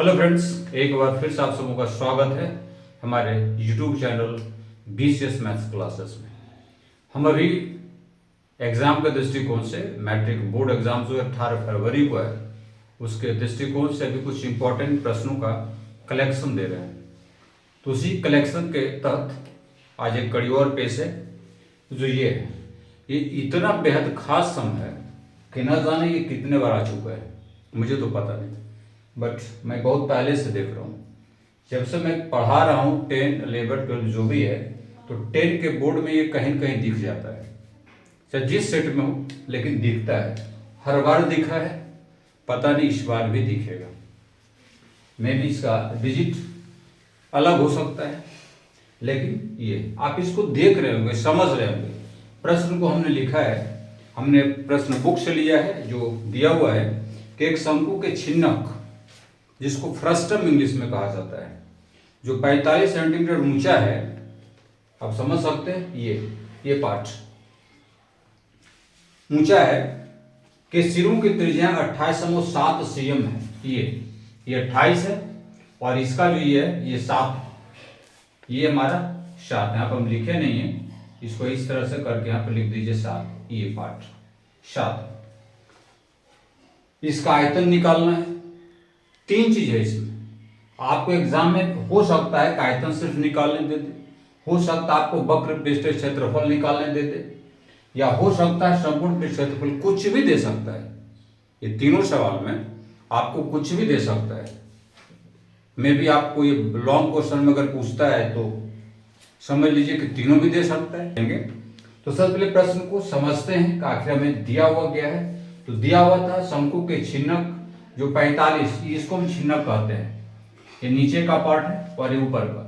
Hello friends, एक बार फिर से आप सबों का स्वागत है हमारे YouTube channel BCS maths classes में। हम अभी एग्ज़ाम के दृष्टिकोण से मैट्रिक बोर्ड एग्ज़ाम जो 18 फरवरी को है उसके दृष्टिकोण से अभी कुछ इम्पोर्टेंट प्रश्नों का कलेक्शन दे रहे हैं। तो उसी कलेक्शन के तहत आज एक कड़ी और पेश है जो ये है। ये इतना बेहद खास सम है कि न जाने ये कितने बार आ चुका है, मुझे तो पता नहीं, बट मैं बहुत पहले से देख रहा हूँ। जब से मैं पढ़ा रहा हूँ 10, 11, 12 जो भी है, तो 10 के बोर्ड में ये कहीं न कहीं दिख जाता है, चाहे जिस सेट में हो, लेकिन दिखता है। हर बार दिखा है, पता नहीं इस बार भी दिखेगा। मे भी इसका डिजिट अलग हो सकता है, लेकिन ये आप इसको देख रहे होंगे, समझ रहे होंगे। प्रश्न को हमने लिखा है, हमने प्रश्न बुक से लिया है जो दिया हुआ है कि एक शंकु के छिन्नक, जिसको फ्रस्टम इंग्लिश में कहा जाता है, जो 45 सेंटीमीटर ऊंचा है, आप समझ सकते हैं ये पार्ट ऊंचा है, कि सिरों की त्रिज्या 28.7 cm है। ये 28 है और इसका जो ये है ये 7 है, ये हमारा 7। यहाँ पर हम लिखे नहीं है, इसको इस तरह से करके यहाँ पर लिख दीजिए 7। ये पार्ट 7। इसका आयतन निकालना है। 3 चीज है इसमें। आपको एग्जाम में हो सकता है कि आयतन सिर्फ निकालने दे दे, हो सकता है आपको वक्र पृष्ठ क्षेत्रफल निकालने दे दे, या हो सकता है संपूर्ण पृष्ठ क्षेत्रफल, कुछ भी दे सकता है। ये तीनों सवाल में आपको कुछ भी दे सकता है। मे भी आपको ये लॉन्ग क्वेश्चन में अगर पूछता है तो समझ लीजिए कि तीनों भी दे सकता है। तो सबसे पहले प्रश्न को समझते हैं कि आखिर हमें दिया हुआ गया है। तो दिया हुआ था शंकु के छिन्नक जो 45, इसको हम छिन्नक कहते हैं। ये नीचे का पार्ट है और ये ऊपर का।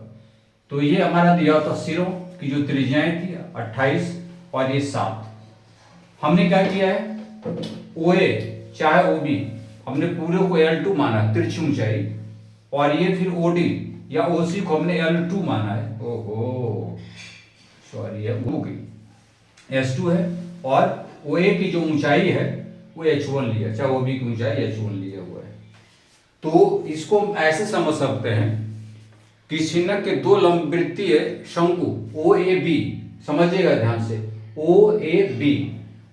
तो ये हमारा दिया हुआ था सिरों की जो त्रिज्याएं थी 28 और ये 7। हमने क्या किया है, OA चाहे OB, हमने पूरे को L2 माना, तिरछी ऊंचाई, और ये फिर OD या OC को हमने L2 माना है। ओहो सॉरी, ये हो गई S2 है, और OA की जो ऊंचाई है वो H1 लिया, चाहे OB की ऊंचाई H1 लिया हुआ है। तो इसको हम ऐसे समझ सकते हैं कि छिन्नक के दो लंबवृत्तीय शंकु OAB, समझिएगा ध्यान से, OAB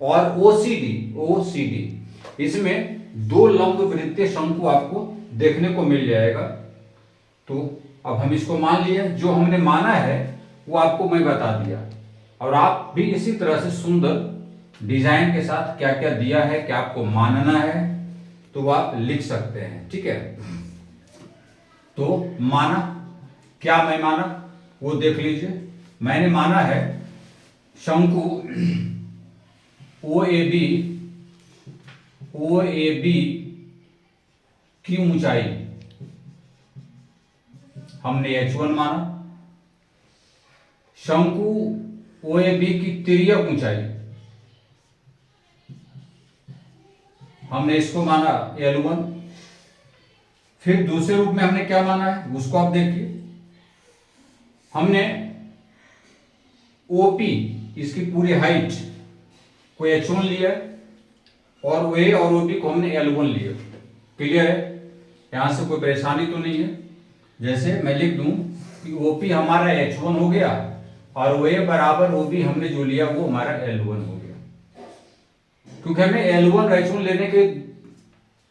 और OCD, इसमें दो लंबवृत्तीय शंकु आपको देखने को मिल जाएगा। तो अब हम इसको मान लिया, जो हमने माना है वो आपको मैं बता दिया, और आप भी इसी तरह से सुंदर डिजाइन के साथ क्या क्या दिया है, क्या आपको मानना है, तो आप लिख सकते हैं। ठीक है, तो माना क्या, मैं माना वो देख लीजिए। मैंने माना है शंकु OAB की ऊंचाई हमने H1 माना। शंकु OAB की तिर्यक ऊंचाई हमने इसको माना L1। फिर दूसरे रूप में हमने क्या माना है उसको आप देखिए। हमने OP, इसकी पूरी हाइट को H1 लिया, और OA और OB को हमने L1 लिया। क्लियर है, यहां से कोई परेशानी तो नहीं है। जैसे मैं लिख दूं कि OP हमारा H1 हो गया और OA बराबर OB हमने जो लिया वो हमारा L1 हो गया। क्योंकि हमें L1 H1 लेने के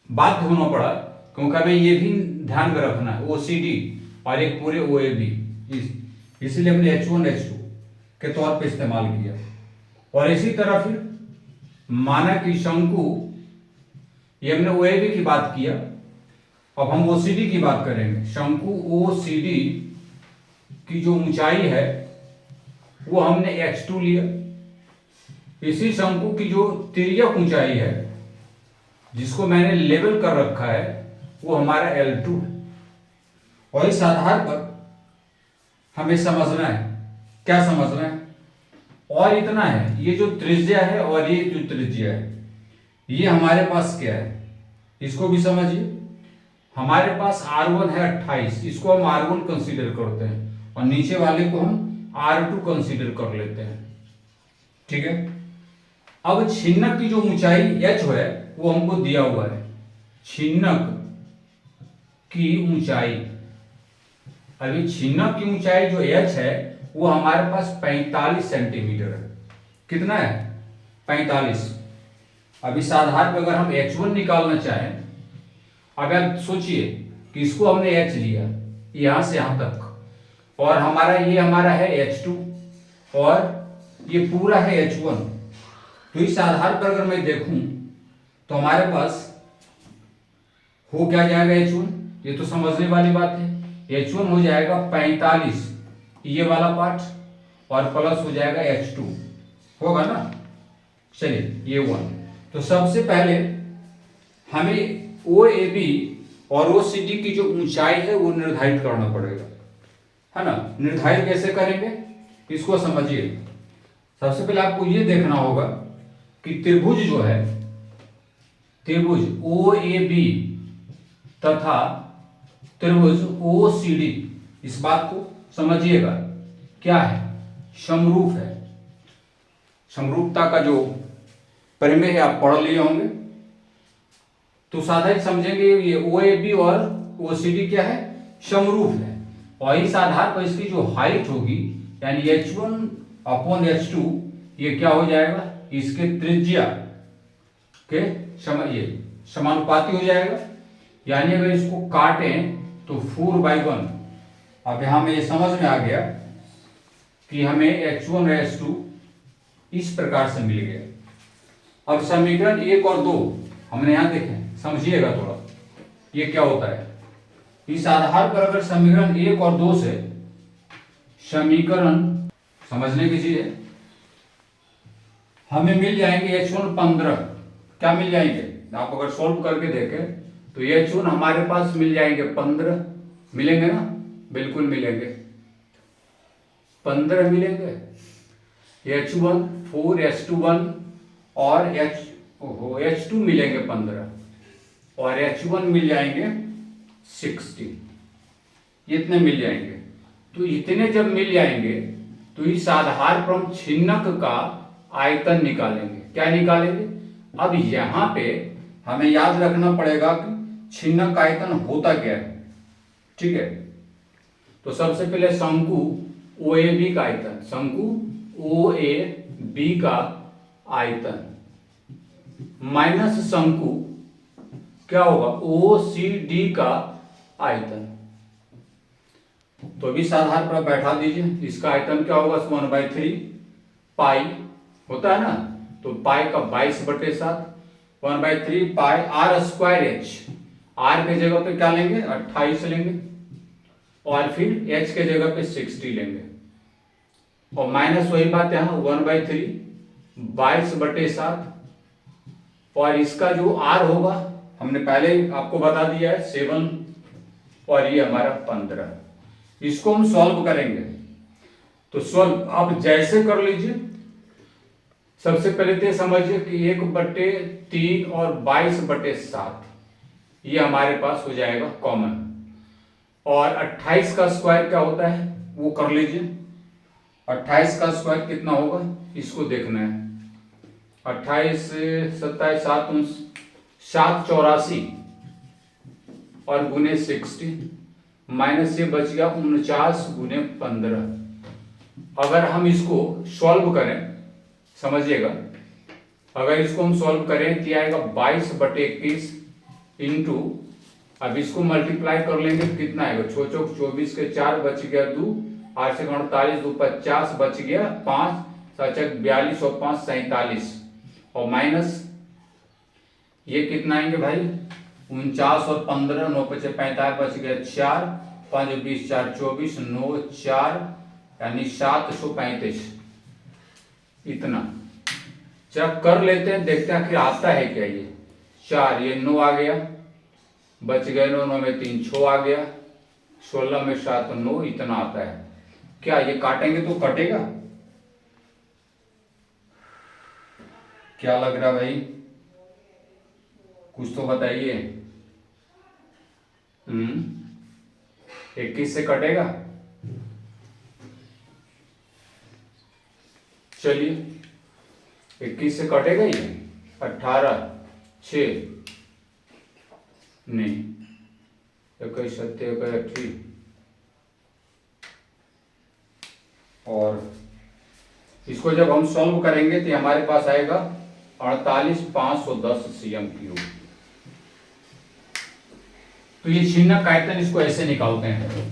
बाध्य होना पड़ा, क्योंकि हमें ये भी ध्यान में रखना है OCD और एक पूरे OAB, इसलिए हमने H1 H2 के तौर पे इस्तेमाल किया। और इसी तरह फिर माना कि शंकु, ये हमने OAB की बात किया, अब हम OCD की बात करेंगे। शंकु OCD की जो ऊंचाई है वो हमने H2 लिया। इसी शंकु की जो तिर्यक ऊंचाई है, जिसको मैंने लेवल कर रखा है, वो हमारा L2 है। और इस आधार पर हमें समझना है, क्या समझना है, और इतना है, ये जो त्रिज्या है और ये जो त्रिज्या है, ये हमारे पास क्या है इसको भी समझिए। हमारे पास R1 है 28, इसको हम R1 कंसीडर करते हैं, और नीचे वाले को हम R2 कंसीडर कर लेते हैं। ठीक है, अब छिन्नक की जो ऊंचाई H है वो हमको दिया हुआ है। छिन्नक की ऊंचाई, अभी छिन्नक की ऊंचाई जो h है वो हमारे पास 45 सेंटीमीटर है। कितना है? 45। अब इस आधार पर अगर हम h1 निकालना चाहें, अब आप सोचिए कि इसको हमने h लिया यहां से यहां तक, और हमारा है h2 और ये पूरा है h1। तो इस आधार पर अगर मैं देखूं तो हमारे पास हो क्या जाएगा h1, ये तो समझने वाली बात है। h1 हो जाएगा 45 ये वाला पार्ट, और प्लस हो जाएगा h2, होगा ना। चलिए ये 1। तो सबसे पहले हमें OAB और OCD की जो ऊंचाई है वो निर्धारित करना पड़ेगा, है ना। निर्धारित कैसे करेंगे इसको समझिए। सबसे पहले आपको ये देखना होगा कि त्रिभुज जो है, त्रिभुज OAB तथा त्रिभुज OCD, इस बात को समझिएगा क्या है, समरूप है। समरूपता का जो परिमेय है आप पढ़ लिए होंगे, तो साधारण समझेंगे ये OAB और OCD क्या है, समरूप है। और इस आधार पर इसकी जो हाइट होगी यानी h1/h2 ये क्या हो जाएगा, इसके त्रिज्या के समानुपाती हो जाएगा। यानी अगर इसको काटें तो 4/1। अब यहां में ये समझ में आ गया कि हमें h1 और h2 इस प्रकार से मिल गया। अब समीकरण 1 और 2 हमने यहां देखे, समझिएगा थोड़ा ये क्या होता है। इस आधार पर अगर समीकरण 1 और 2 से समीकरण समझने की चीज है, हमें मिल जाएंगे h1 15। क्या मिल जाएंगे, आप अगर सोल्व करके देखें तो h1 हमारे पास मिल जाएंगे 15, मिलेंगे ना, बिल्कुल मिलेंगे 15 मिलेंगे। h1 4, h2 1 और h2 मिलेंगे 15 और h1 मिल जाएंगे 60, इतने मिल जाएंगे। तो इतने जब मिल जाएंगे तो इस आधार पर हम छिन्नक का आयतन निकालेंगे। क्या निकालेंगे, अब यहां पे हमें याद रखना पड़ेगा कि छिन्नक का आयतन होता क्या है, ठीक है। तो सबसे पहले शंकु OAB का आयतन, शंकु OAB का आयतन माइनस शंकु क्या होगा, OCD का आयतन। तो इस आधार पर बैठा दीजिए, इसका आयतन क्या होगा, 1/3 पाई होता है ना, तो पाई का 22/7 1/3 पाई r²h। r के जगह पे क्या लेंगे, 28 लेंगे, और फिर h के जगह पे 60 लेंगे, और माइनस वही बात यहां 1/3 22/7, और इसका जो r होगा हमने पहले ही आपको बता दिया है 7, और ये हमारा 15। इसको हम सॉल्व करेंगे। तो सॉल्व आप जैसे कर लीजिए। सबसे पहले तो समझिए कि 1/3 और 22/7 ये हमारे पास हो जाएगा कॉमन, और 28 का स्क्वायर क्या होता है वो कर लीजिए। 28 का स्क्वायर कितना होगा इसको देखना है। 28 27 7 784 और गुने 60 माइनस ये बच गया 49 गुने 15। अगर हम इसको सॉल्व करें, समझिएगा, अगर इसको हम सॉल्व करें तो आएगा 22/21 इंटू, अब इसको मल्टीप्लाई कर लेंगे कितना आएगा, 6 चौक 24 के 4 बच गया 2, 8 से 48 2 50 बच गया 5 7 42 और 5 47, और माइनस ये कितना आएंगे भाई 49 और 15 9 5 45 बच गया 4 5 20 4 24 9 4 यानी 735। इतना चेक कर लेते हैं, देखते हैं कि आता है क्या। ये 4 ये 9 आ गया, बच गए 9 9 में 3 6 आ गया, 16 में 7 9, इतना आता है। क्या ये काटेंगे तो कटेगा, क्या लग रहा भाई, कुछ तो बताइए। 21 से कटेगा, चलिए 21 से कटेगा ये 18 6 नहीं 21 सत्य 81 और इसको जब हम सॉल्व करेंगे तो हमारे पास आएगा 48,510 cm3। तो ये छिन्नक आयतन इसको ऐसे निकालते हैं।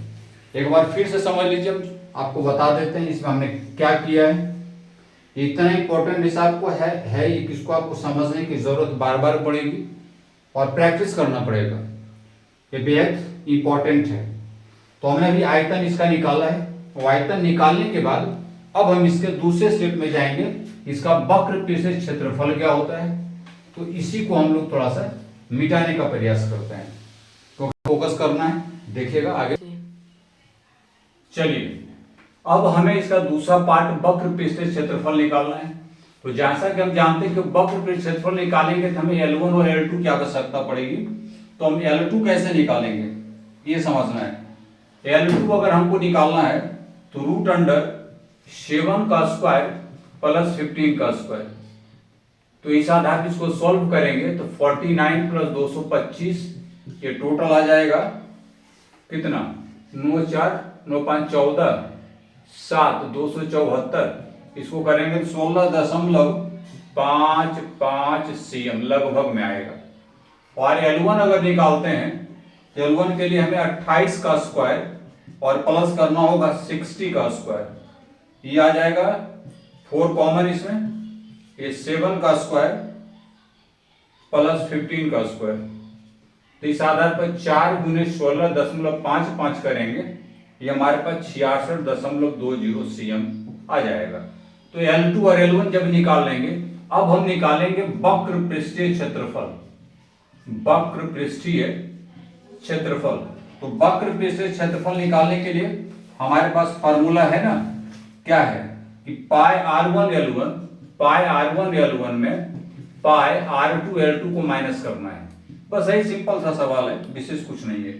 एक बार फिर से समझ लीजिए, आपको बता देते हैं इसमें हमने क्या किया है। इतना इंपॉर्टेंट हिसाब को है ये, किसको आपको समझने की जरूरत बार बार पड़ेगी और प्रैक्टिस करना पड़ेगा, ये बेहद इंपॉर्टेंट है। तो हमने अभी आयतन इसका निकाला है। वो आयतन निकालने के बाद अब हम इसके दूसरे स्टेप में जाएंगे, इसका वक्र पृष्ठ क्षेत्रफल क्या होता है। तो इसी को हम लोग थोड़ा सा मिटाने का प्रयास करते हैं, तो फोकस करना है, देखिएगा आगे। चलिए अब हमें इसका दूसरा पार्ट वक्र पृष्ठ क्षेत्रफल निकालना है। तो जैसा कि हम जानते हैं कि वक्र पृष्ठ क्षेत्रफल निकालेंगे तो हमें L1 और L2 की आवश्यकता पड़ेगी। तो हम L2 कैसे निकालेंगे ये समझना है। L2 अगर हमको निकालना है तो √7 का स्क्वायर प्लस 15 का स्क्वायर। तो इस आधार पर इसको सॉल्व करेंगे तो 49 प्लस 225 ये टोटल आ जाएगा कितना, 9 4 9 5 14 7 274। इसको करेंगे 16.55 cm लगभग में आएगा। और L1 अगर निकालते हैं तो L1 के लिए हमें 28 का स्क्वायर और प्लस करना होगा 60 का स्क्वायर। ये आ जाएगा 4 कॉमन इसमें, ये 7 का स्क्वायर प्लस 15 का स्क्वायर। तो इस आधार पर 4 गुने 16.55 करेंगे, ये हमारे पास 66.20 cm आ जाएगा। तो L2 और L1 जब निकाल लेंगे, अब हम निकालेंगे वक्र पृष्ठीय क्षेत्रफल। वक्र पृष्ठीय क्षेत्रफल, तो वक्र पृष्ठीय क्षेत्रफल निकालने के लिए हमारे पास फॉर्मूला है ना, क्या है कि पाई r1 L1 में पाई r2 L2 को माइनस करना है। बस यही सिंपल सा सवाल है, विशेष कुछ नहीं है।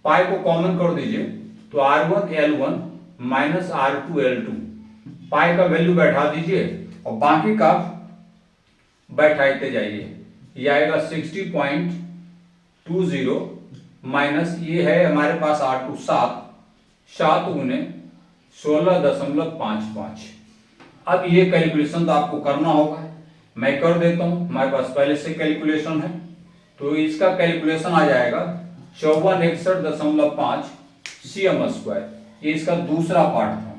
पाई को कॉमन कर दीजिए तो r1 L1 minus r2 L2, पाई का वैल्यू बैठा दीजिए और बाकी का बैठाते जाइए। ये आएगा 60.20 माइनस ये है हमारे पास r2 7 गुने 16.55। अब ये कैलकुलेशन तो आपको करना होगा, मैं कर देता हूं, हमारे पास पहले से कैलकुलेशन है। तो इसका कैलकुलेशन आ जाएगा 5461.5 cm स्क्वायर। ये इसका दूसरा पार्ट था।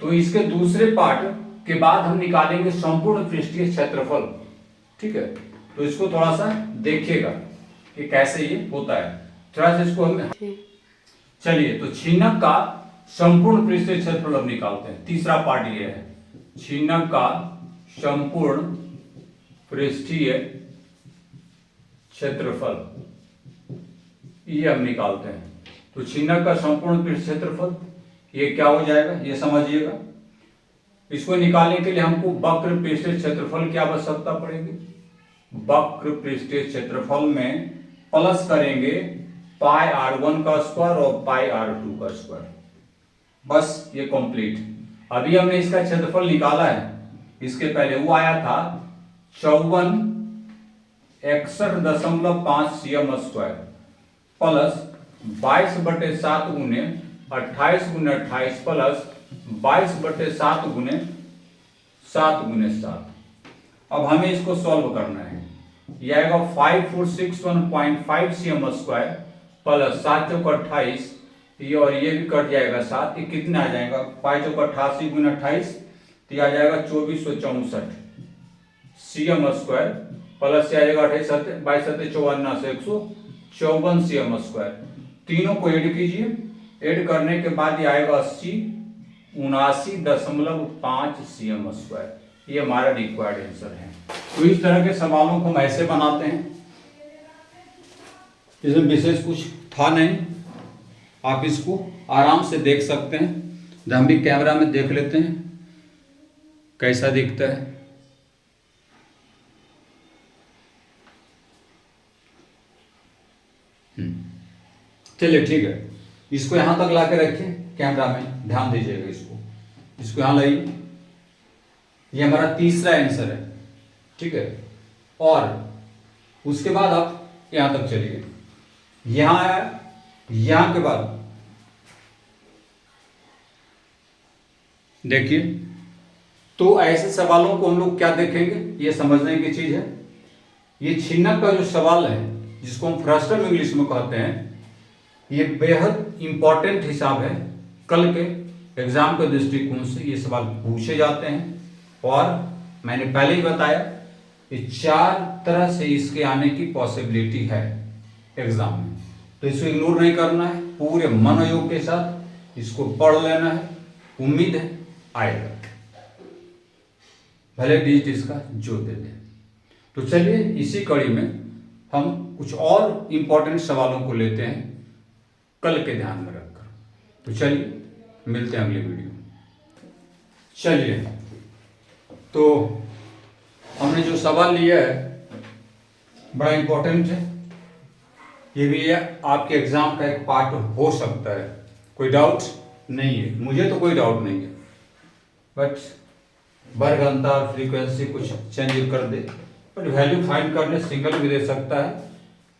तो इसके दूसरे पार्ट के बाद हम निकालेंगे संपूर्ण पृष्ठीय क्षेत्रफल, ठीक है। तो इसको थोड़ा सा देखिएगा कि कैसे ये होता है, थोड़ा सा इसको हम चलिए। तो छिन्नक का संपूर्ण पृष्ठीय क्षेत्रफल अब निकालते हैं। तीसरा पार्ट ये है, छिन्नक का संपूर्ण पृष्ठीय क्षेत्रफल, ये हम निकालते हैं। तो छिन्नक का संपूर्ण पृष्ठ क्षेत्रफल ये क्या हो जाएगा ये समझिएगा। इसको निकालने के लिए हमको वक्र पृष्ठीय क्षेत्रफल की आवश्यकता पड़ेगी। वक्र पृष्ठीय क्षेत्रफल में प्लस करेंगे पाई r1 का स्क्वायर और पाई r2 का स्क्वायर, बस ये कंप्लीट। अभी हमने इसका क्षेत्रफल निकाला है, इसके पहले वो आया था 5461.5 cm स्क्वायर प्लस 22/7 गुने 28 गुने 28 प्लस 22/7 गुने 7 गुने 7। अब हमें इसको सॉल्व करना है। यह आएगा 5461.5 cm स्क्वायर प्लस 7 चौक 28, ये और ये भी कट जाएगा 7, ये कितना आ जाएगा 5 चौक 88 गुने 28, तो ये आ जाएगा 2464 cm स्क्वायर प्लस से आ जाएगा 28 22 7 54 से 154 cm स्क्वायर। तीनों को ऐड कीजिए, ऐड करने के बाद ये आएगा 79.5 cm स्क्वायर। ये हमारा रिक्वायर्ड आंसर है। तो इस तरह के सवालों को हम ऐसे बनाते हैं, इसमें विशेष कुछ था नहीं, आप इसको आराम से देख सकते हैं। हम भी कैमरा में देख लेते हैं कैसा दिखता है। चलिए ठीक है, इसको यहां तक लाके रखिए, कैमरा में ध्यान दीजिएगा। इसको यहां लाइए, ये हमारा तीसरा आंसर है, ठीक है। और उसके बाद आप यहां तक चलिए, यहां आया, यहां के बाद देखिए, तो ऐसे सवालों को हम लोग क्या देखेंगे, ये समझने की चीज है। ये छिन्नक का जो सवाल है, जिसको हम फ्रस्टम इंग्लिश में कहते हैं, ये बेहद इंपॉर्टेंट हिसाब है। कल के एग्जाम के दृष्टिकोण से ये सवाल पूछे जाते हैं, और मैंने पहले ही बताया कि 4 तरह से इसके आने की पॉसिबिलिटी है एग्जाम में। तो इसको इग्नोर नहीं करना है, पूरे मनोयोग के साथ इसको पढ़ लेना है। उम्मीद है आएगा, भले डिजिट इसका जो दे दे। तो चलिए इसी कड़ी में हम कुछ और इंपॉर्टेंट सवालों को लेते हैं कल के ध्यान में रखकर। तो चलिए मिलते हैं अगले वीडियो में। चलिए, तो हमने जो सवाल लिया है बड़ा इंपॉर्टेंट है, ये भी है आपके एग्जाम का एक पार्ट हो सकता है, कोई डाउट नहीं है, मुझे तो कोई डाउट नहीं है। बट वर्ग अंतर फ्रीक्वेंसी कुछ चेंज कर दे, बट वैल्यू फाइंड करने सिंगल भी दे सकता है,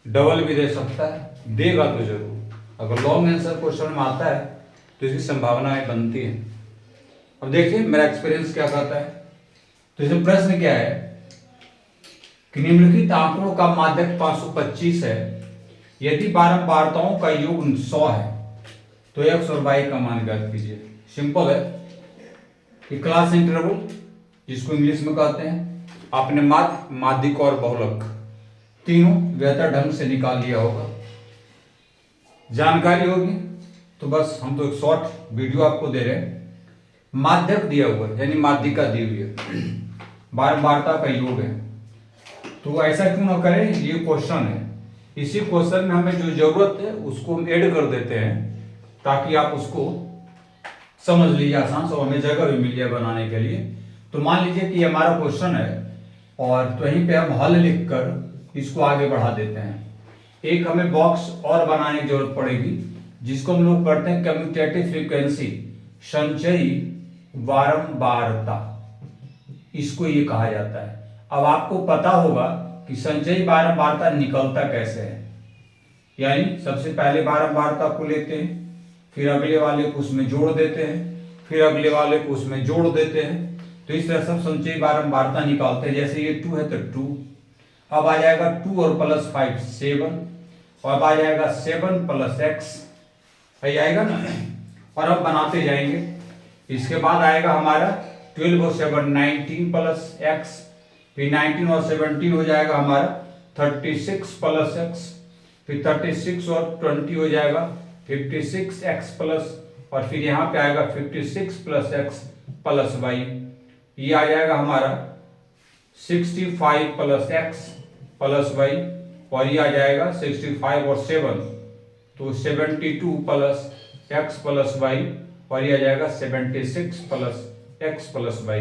डबल भी दे सकता है, देगा तो जरूर। अगर लॉन्ग आंसर क्वेश्चन में आता है तो इसकी संभावनाएं बनती है। अब देखिए मेरा एक्सपीरियंस क्या कहता है। तो इसमें प्रश्न क्या है कि निम्नलिखित आंकड़ों का माध्यक 525 है, यदि बारंबारताओं का योग 100 है तो x और y का मान ज्ञात कीजिए। सिंपल है, ये क्लास इंटरवल जिसको इंग्लिश में कहते हैं, आपने माध्यिक और बहुलक तीनों बेहतर ढंग से निकाल लिया होगा, जानकारी होगी। तो बस हम तो एक शॉर्ट वीडियो आपको दे रहे हैं। माध्यक दिया हुआ है यानी माध्यिका दी हुई है, बारंबारता का योग है। तो ऐसा क्यों ना करें, ये क्वेश्चन है, इसी क्वेश्चन में हमें जो जरूरत है उसको हम ऐड कर देते हैं ताकि आप उसको समझ लीजिए आसान से, और हमें जगह भी मिल जाए बनाने के लिए। तो मान लीजिए कि हमारा क्वेश्चन है और तो यहीं पे हम हल लिखकर इसको आगे बढ़ा देते हैं। एक हमें बॉक्स और बनाने की जरूरत पड़ेगी जिसको हम लोग पढ़ते हैं कम्यूटेटिव फ्रीक्वेंसी, संचयी बारंबारता, इसको ये कहा जाता है। अब आपको पता होगा कि संचयी बारंबारता निकलता कैसे है, यानी सबसे पहले बारंबारता को लेते हैं, फिर अगले वाले को उसमें जोड़ देते हैं, फिर अगले वाले को उसमें जोड़ देते हैं। तो इस तरह सब संचयी बारंबारता निकालते हैं। जैसे ये 2 है तो 2, अब आ जाएगा 2 और प्लस 5 7, और अब आ जाएगा 7 प्लस x आएगा ना, और अब बनाते जाएंगे। इसके बाद आएगा हमारा 12 और 7 19 प्लस x, फिर 19 और 17 हो जाएगा हमारा 36 प्लस x, फिर 36 और 20 हो जाएगा 56x प्लस, और फिर यहाँ पे आएगा 56 प्लस x प्लस y, ये आ जाएगा हमारा 65 प्लस x प्लस y, और ये आ जाएगा 65 और 7 तो 72 प्लस x प्लस y, और ये आ जाएगा 76 प्लस x प्लस y।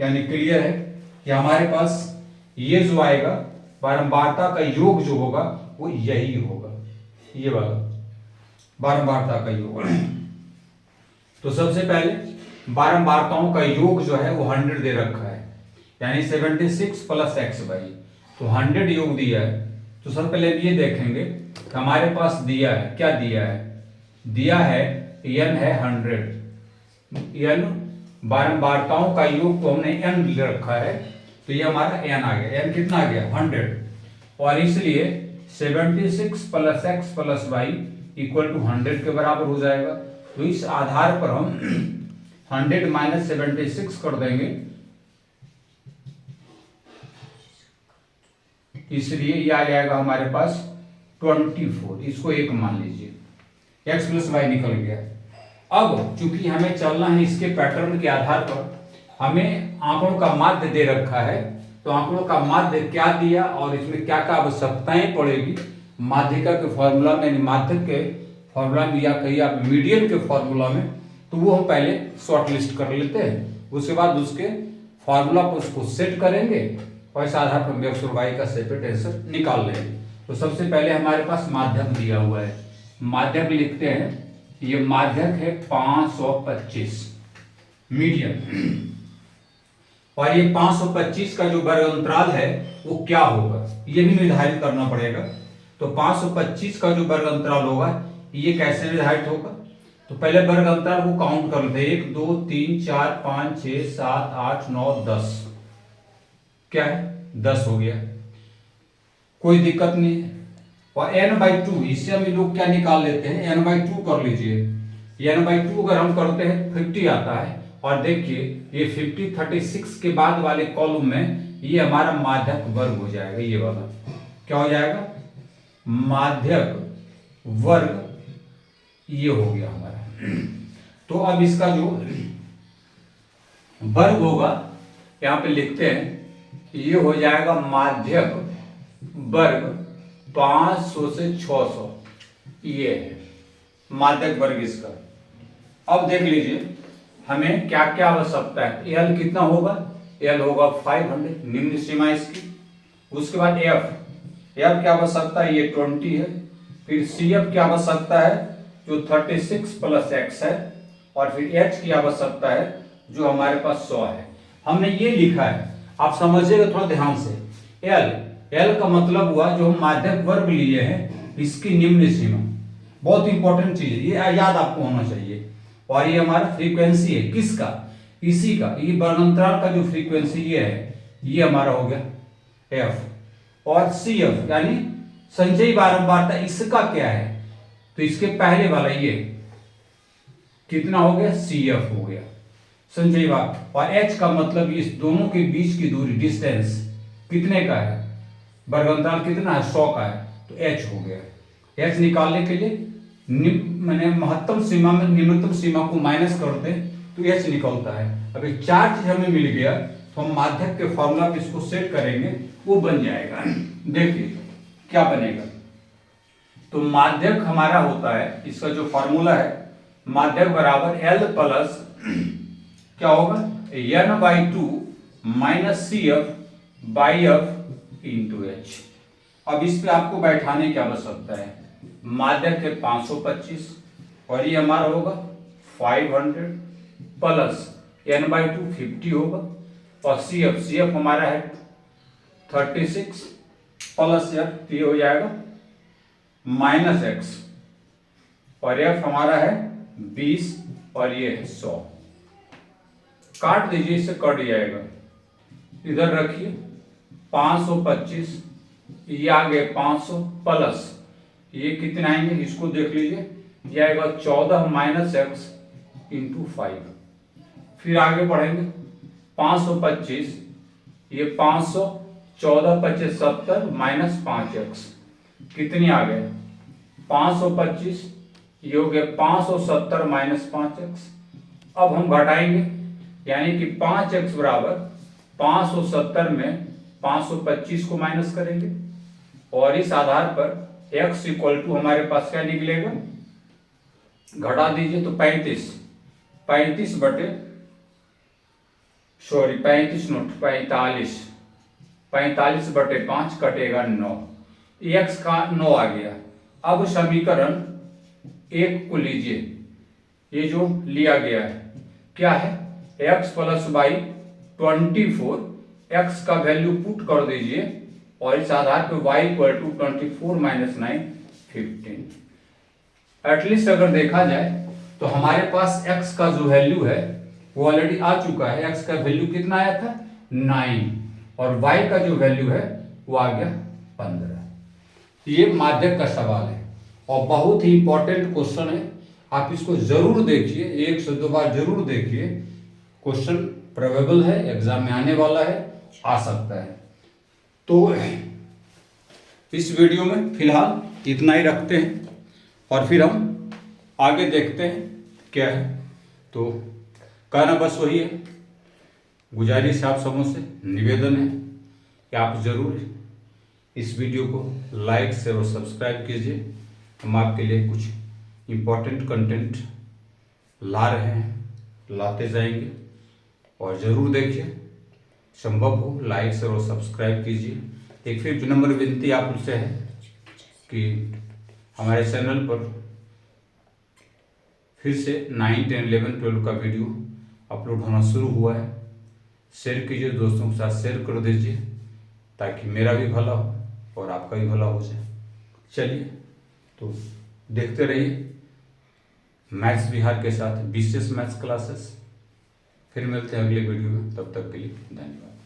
यानी क्लियर है कि हमारे पास ये जो आएगा बारंबारता का योग जो होगा वो यही होगा, ये वाला बारंबारता का योग। तो सबसे पहले बारंबारताओं का योग जो है वो 100 दे रखा है, यानी 76 प्लस एक्स वाई, तो 100 योग दिया है। तो सबसे पहले ये देखेंगे हमारे पास दिया है, क्या दिया है, दिया है n है 100, n बारंबारताओं का योग को हमने n ले रखा है, तो ये हमारा n आ गया। n कितना आ गया 100, और इसलिए 76 plus x plus y equal to 100 के बराबर हो जाएगा। तो इस आधार पर हम 100 माइनस 76 कर देंगे, इसलिए ये आ जाएगा हमारे पास 24, इसको 1 मान लीजिए, x प्लस वाई निकल गया। अब चूंकि हमें चलना है इसके पैटर्न के आधार पर, हमें आंकड़ों का माध्य दे रखा है, तो आंकड़ों का माध्य क्या दिया और इसमें क्या क्या आवश्यकताएं पड़ेगी माध्यिका के फॉर्मूला में, यानी माध्यक के फॉर्मूला में, या कहिए आप मीडियन के फॉर्मूला में, तो वो हम पहले शॉर्ट लिस्ट कर लेते हैं। उसके बाद उसके फॉर्मूला पर उसको सेट करेंगे और इस आधार पर एक्स और वाई का सेपरेट आंसर निकाल लेंगे। तो सबसे पहले हमारे पास माध्यक दिया हुआ है, माध्यक लिखते हैं, ये माध्यक है 525 मीडियन, और ये 525 का जो वर्ग अंतराल है वो क्या होगा ये भी निर्धारित करना पड़ेगा। तो 525 का जो वर्ग अंतराल होगा ये कैसे निर्धारित होगा? तो पहले वर्ग अंतराल को काउंट कर लेते हैं, 1 2 3 4 5 6 7 8 9 10। क्या है? 10 हो गया, कोई दिक्कत नहीं है। और n/2 इससे हम लोग क्या निकाल लेते हैं, n/2 कर लीजिए। n/2 अगर हम करते हैं 50 आता है। और देखिए ये 50 36 के बाद वाले कॉलम में ये हमारा माध्यक वर्ग हो जाएगा। ये वाला क्या हो जाएगा? माध्यक वर्ग ये हो गया हमारा। तो अब इसका जो वर्ग होगा यहां पे लिखते हैं, ये हो जाएगा माध्यक वर्ग 500 से 600। ये है माध्यक वर्ग इसका। अब देख लीजिए हमें क्या क्या आवश्यकता है। एल कितना होगा? एल होगा 500, निम्न सीमा इसकी। उसके बाद एफ की आवश्यकता है, ये 20 है। फिर सी एफ की आवश्यकता है जो 36 प्लस एक्स है। और फिर एच की आवश्यकता है जो हमारे पास 100 है। हमने ये लिखा है, आप समझिएगा थोड़ा ध्यान से। एल का मतलब हुआ जो हम माध्यक वर्ग लिए हैं इसकी निम्न सीमा। बहुत इंपॉर्टेंट चीज है, ये याद आपको होना चाहिए। और ये हमारा फ्रीक्वेंसी है किसका? इसी का। ये वर्गांतराल का जो फ्रीक्वेंसी ये है, ये हमारा हो गया एफ। और सी एफ यानी संचयी बारंबारता, इसका क्या है? तो इसके पहले वाला ये कितना हो गया? सी एफ हो गया संचयी बार। और एच का मतलब इस दोनों के बीच की दूरी, डिस्टेंस कितने का है? वर्गांतराल कितना है? 100 का है, तो एच हो गया। एच निकालने के लिए मैंने महत्तम सीमा में निम्नतम सीमा को माइनस करते हैं तो एच निकलता है। अभी 4 चीज हमें मिल गया तो हम माध्यक के फॉर्मूला पे इसको सेट करेंगे, वो बन जाएगा। देखिए क्या बनेगा। तो माध्यक हमारा होता है, इसका जो फॉर्मूला है, माध्यक बराबर एल प्लस क्या होगा? n/2 minus c f by f into h. अब इस पे आपको बैठाने की आवश्यकता है। माध्यक है 525 और ये हमारा होगा 500 प्लस n/2 50 होगा। और सी एफ हमारा है 36 प्लस एफ, ये हो जाएगा माइनस एक्स। और एफ हमारा है 20 और ये है 100। काट दीजिए, इससे कट जाएगा। इधर रखिए 525, ये आ गए 500 प्लस ये कितने आएंगे इसको देख लीजिए, ये आएगा 14 माइनस एक्स इंटू 5। फिर आगे बढ़ेंगे 525, ये 500, 14 25 70 माइनस 5x कितनी आ गए? 525, ये हो गया 570 माइनस 5x। अब हम घटाएंगे, यानी कि 5x बराबर 570 में 525 को माइनस करेंगे। और इस आधार पर x इक्वल टू हमारे पास क्या निकलेगा? घटा दीजिए तो 35 बटे 5 कटेगा 9। x का 9 आ गया। अब समीकरण 1 को लीजिए, ये जो लिया गया है क्या है? x प्लस वाई 24, x का वैल्यू पुट कर दीजिए और इस आधार पे y इक्वल टू 24 माइनस 9 15। एटलीस्ट अगर देखा जाए तो हमारे पास x का जो वैल्यू है वो ऑलरेडी आ चुका है। x का वैल्यू कितना आया था? 9। और y का जो वैल्यू है वो आ गया 15। ये माध्यक का सवाल है और बहुत ही इंपॉर्टेंट क्वेश्चन है। आप इसको जरूर देखिए, 1 से 2 बार जरूर देखिए। क्वेश्चन प्रोबेबल है, एग्जाम में आने वाला है, आ सकता है। तो इस वीडियो में फिलहाल इतना ही रखते हैं और फिर हम आगे देखते हैं क्या है। तो कहना बस वही है, गुजारिश आप सबों से निवेदन है कि आप जरूर इस वीडियो को लाइक शेयर और सब्सक्राइब कीजिए। हम आपके लिए कुछ इम्पोर्टेंट कंटेंट ला रहे हैं, लाते जाएंगे और ज़रूर देखिए। संभव हो लाइक शेयर और सब्सक्राइब कीजिए। एक फिर नंबर विनती आप उनसे है कि हमारे चैनल पर फिर से 9, 10, 11, 12 का वीडियो अपलोड होना शुरू हुआ है। शेयर कीजिए, दोस्तों के साथ शेयर कर दीजिए ताकि मेरा भी भला हो और आपका भी भला हो जाए। चलिए तो देखते रहिए मैथ्स बिहार के साथ विशेष मैथ्स क्लासेस। फिर मिलते हैं अगले वीडियो में, तब तक के लिए धन्यवाद।